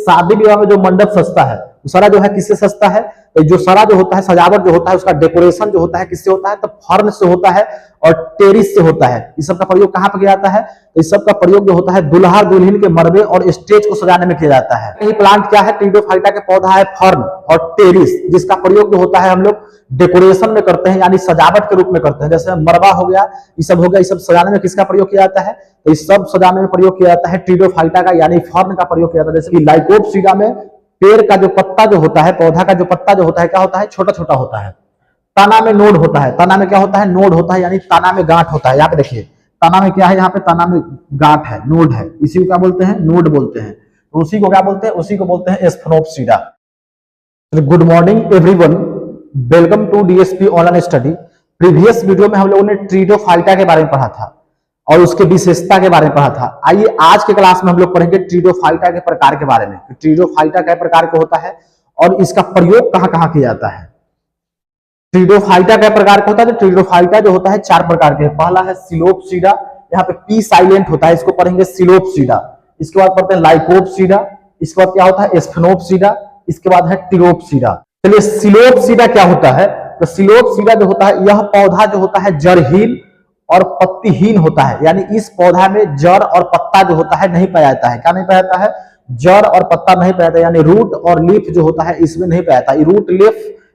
शादी विवाह में जो मंडप सजता है वो सारा जो है किससे सजता है? तो जो सारा जो होता है सजावट जो होता है उसका डेकोरेशन जो होता है किससे होता है? तो फर्न से होता है और टेरिस से होता है। इस सब का प्रयोग कहां पर किया जाता है? तो इस सब का प्रयोग जो होता है दुल्हा दुल्हन के मरबे और स्टेज को सजाने में किया जाता है। यही प्लांट क्या है? टीडोफाइटा के पौधा है फर्न और टेरिस, जिसका प्रयोग जो होता है हम लोग डेकोरेशन में करते हैं, यानी सजावट के रूप में करते हैं। जैसे मरबा हो गया, ये सब हो गया, ये सब सजाने में किसका प्रयोग किया जाता है? तो इस सब सजाने में प्रयोग किया जाता है टीडोफाइटा का, यानी फर्न का प्रयोग किया जाता है। जैसे कि लाइकोपसीडा में पेड़ का जो पत्ता जो होता है, पौधा का जो पत्ता जो होता है क्या होता है? छोटा छोटा होता है। तना में नोड होता है। तना में क्या होता है? नोड होता है, यानी तना में गांठ होता है। यहाँ पे देखिए तना में क्या है? यहाँ पे तना में गांठ है, नोड है, इसी को क्या बोलते हैं? नोड बोलते हैं। तो उसी को क्या बोलते हैं? उसी को बोलते हैं Sphenopsida. Good morning everyone, welcome to DSP online study. Previous video में हम लोगों ने टीडोफाइटा के बारे में पढ़ा था और उसके विशेषता के बारे में पढ़ा था। आइए आज के क्लास में हम लोग पढ़ेंगे टीडोफाइटा के प्रकार के बारे में। टीडोफाइटा कै प्रकार का होता है और इसका प्रयोग कहां कहां किया जाता है। टीडोफाइटा कै प्रकार का होता है? तो टीडोफाइटा जो होता है 4 प्रकार के। पहला है सिलोपसीडा, यहाँ पे पी साइलेंट होता है, इसको पढ़ेंगे सिलोपसीडा। इसके बाद पढ़ते हैं लाइकोपसीडा, इसके बाद क्या होता है? स्फेनोप्सीडा, इसके बाद है टिरोपसीडा। चलिए सिलोपसीडा क्या होता है? तो सिलोपसीडा जो होता है, यह पौधा जो होता है जड़हीन और पत्तीहीन होता है, यानी इस पौधा में जड़ और पत्ता जो होता है नहीं पाया जाता है। क्या नहीं पाया जाता है? जड़ और पत्ता नहीं पाया जाता है, यानी रूट और लीफ जो होता है इसमें नहीं पाया जाता है।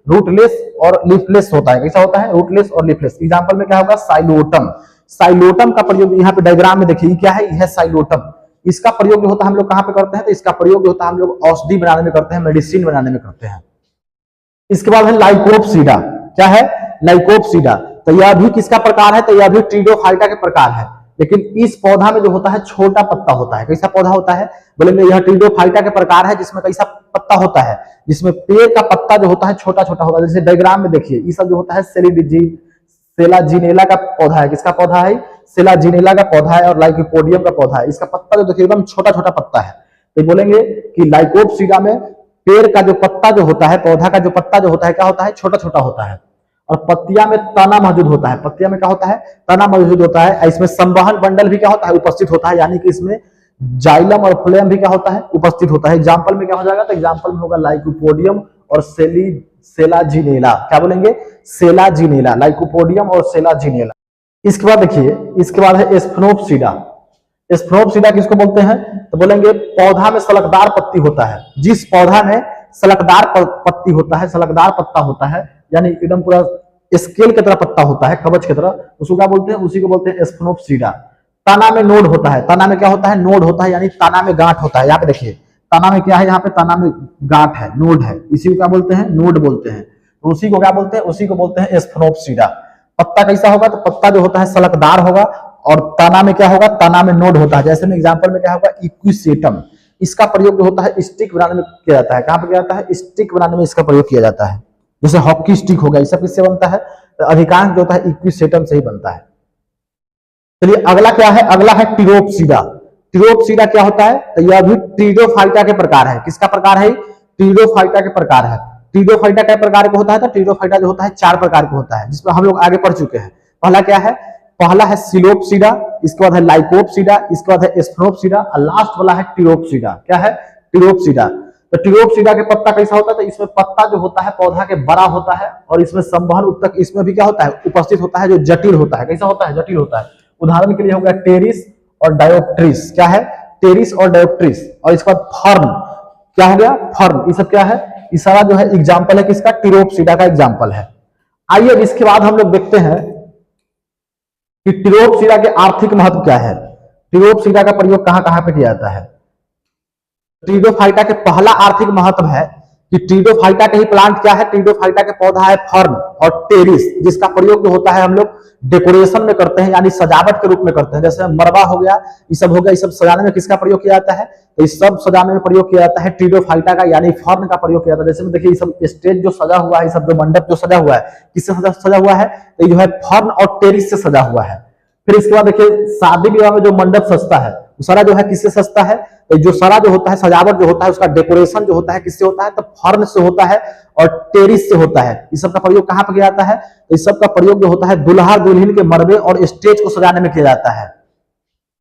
रूटलेस और लीफलेस होता है। कैसा होता है? रूटलेस और लीफलेस। एग्जांपल में क्या होगा? साइलोटम। साइलोटम का प्रयोग यहाँ पे डायग्राम में देखिए क्या है? यह साइलोटम। इसका प्रयोग जो होता है हम लोग कहां पे करते हैं? तो इसका प्रयोग जो होता है हम लोग औषधि बनाने में करते हैं, मेडिसिन बनाने में करते हैं। इसके बाद है लाइकोपसीडा। क्या है? लाइकोपसीडा। तो यह भी किसका प्रकार है? तो यह भी टीडोफाइटा के प्रकार है, लेकिन इस पौधा में जो होता है छोटा पत्ता होता है। कैसा पौधा होता है? बोलेंगे यह टीडोफाइटा के प्रकार है जिसमें कैसा पत्ता होता है? जिसमें पेड़ का पत्ता जो होता है छोटा छोटा होता है। जैसे डायग्राम में देखिए ये सब जो होता है सेलाजिनेला का पौधा है। किसका पौधा है? सेलाजिनेला का पौधा है और लाइकोपोडियम का पौधा है। इसका पत्ता जो देखिए एकदम छोटा छोटा पत्ता है। तो बोलेंगे कि लाइकोपसीडा में पेड़ का जो पत्ता जो होता है, पौधा का जो पत्ता जो होता है क्या होता है? छोटा छोटा होता है और पत्तियां में तना मौजूद होता है। पत्तियां में क्या होता है? तना मौजूद होता है। इसमें संवहन बंडल भी क्या होता है? उपस्थित होता है, यानी कि इसमें जाइलम और फ्लोएम भी क्या होता है? उपस्थित होता है। एग्जांपल में क्या हो जाएगा? तो एग्जांपल में होगा लाइकोपोडियम और सेलाजिनेला। क्या बोलेंगे? सेलाजिनेला, लाइकोपोडियम और सेलाजिनेला। इसके बाद देखिए, इसके बाद है स्फेनोप्सीडा। स्फेनोप्सीडा किसको बोलते हैं? तो बोलेंगे पौधा में सलकदार पत्ती होता है। जिस पौधा में सलकदार पत्ती होता है, सलकदार पत्ता होता है, यानी एकदम पूरा स्केल की तरह पत्ता होता है, कवच की तरह, उसको क्या बोलते हैं? उसी को बोलते हैं स्फेनोप्सीडा। तना में नोड होता है। तना में क्या होता है? नोड होता है, यानी तना में गांठ होता है। यहाँ पे देखिए तना में क्या है? यहाँ पे तना में गांठ है, नोड है, इसी को क्या बोलते हैं? नोड बोलते हैं। तो उसी को क्या बोलते हैं? उसी को बोलते हैं स्फेनोप्सीडा। पत्ता कैसा होगा? तो पत्ता जो होता है सलकदार होगा और तना में क्या होगा? तना में नोड होता है। जैसे में एग्जाम्पल में क्या होगा? इक्विसेटम। इसका प्रयोग जो होता है स्टिक बनाने में किया जाता है। कहां पर किया जाता है? स्टिक बनाने में इसका प्रयोग किया जाता है। जैसे हॉकी स्टिक हो गया, ये सब किससे बनता है? तो अधिकांश जो होता है इक्विसेटम से ही बनता है। चलिए अगला क्या है? अगला है टिरोपसीडा। टिरोपसीडा क्या होता है? तो यह भी टीडोफाइटा के प्रकार है। किसका प्रकार है? टीडोफाइटा के प्रकार है। टीडोफाइटा क्या प्रकार का होता है? तो टीडोफाइटा जो होता है 4 प्रकार का होता है, जिसमें हम लोग आगे पढ़ चुके हैं। पहला क्या है? पहला है सिलोपसीडा, इसके बाद है लाइकोपसीडा, इसके बाद है स्फेनोप्सीडा और लास्ट वाला है टिरोपसीडा। क्या है? टिरोपसीडा। तो टिरोपसीडा के पत्ता कैसा होता है? तो इसमें पत्ता जो होता है पौधा के बड़ा होता है और इसमें संवहन उत्तक इसमें भी क्या होता है? उपस्थित होता है, जो जटिल होता है। कैसा होता है? जटिल होता है। उदाहरण के लिए होगा टेरिस और डायोप्ट्रिस। क्या है? टेरिस और डायोप्ट्रिस। और इसके बाद फर्न। क्या हो गया? फर्न। ये सब क्या है? ये सारा जो है एग्जाम्पल है किसका? टिरोपसीडा का एग्जाम्पल है। आइए इसके बाद हम लोग देखते हैं कि टिरोपसीडा के आर्थिक महत्व क्या है। टिरोपसीडा का प्रयोग कहां कहां पे किया जाता है? टीडोफाइटा के पहला आर्थिक महत्व है कि टीडोफाइटा के ही प्लांट क्या है? टीडोफाइटा के पौधा है फर्न और टेरिस, जिसका प्रयोग जो होता है हम लोग डेकोरेशन में करते हैं, यानी सजावट के रूप में करते हैं। जैसे मरबा हो गया, ये सब हो गया, ये सब सजाने में किसका प्रयोग किया जाता है? तो इस सब सजाने में प्रयोग किया जाता है टीडोफाइटा का, यानी फर्न का प्रयोग किया जाता है। जैसे देखिए ये सब स्टेज जो सजा हुआ है, ये सब जो मंडप जो सजा हुआ है, किससे सजा हुआ है? तो ये जो है फर्न और टेरिस से सजा हुआ है। फिर इसके बाद देखिए शादी विवाह में जो मंडप सजता है वो सारा जो है किससे सजता है? तो जो सारा जो होता है सजावट जो होता है उसका डेकोरेशन जो होता है किससे होता है? तो फर्न से होता है और टेरिस से होता है। इस सब का प्रयोग कहां पर किया जाता है? तो इस सब का प्रयोग जो होता है दुल्हा दुल्हन के मरबे और स्टेज को सजाने में किया जाता है।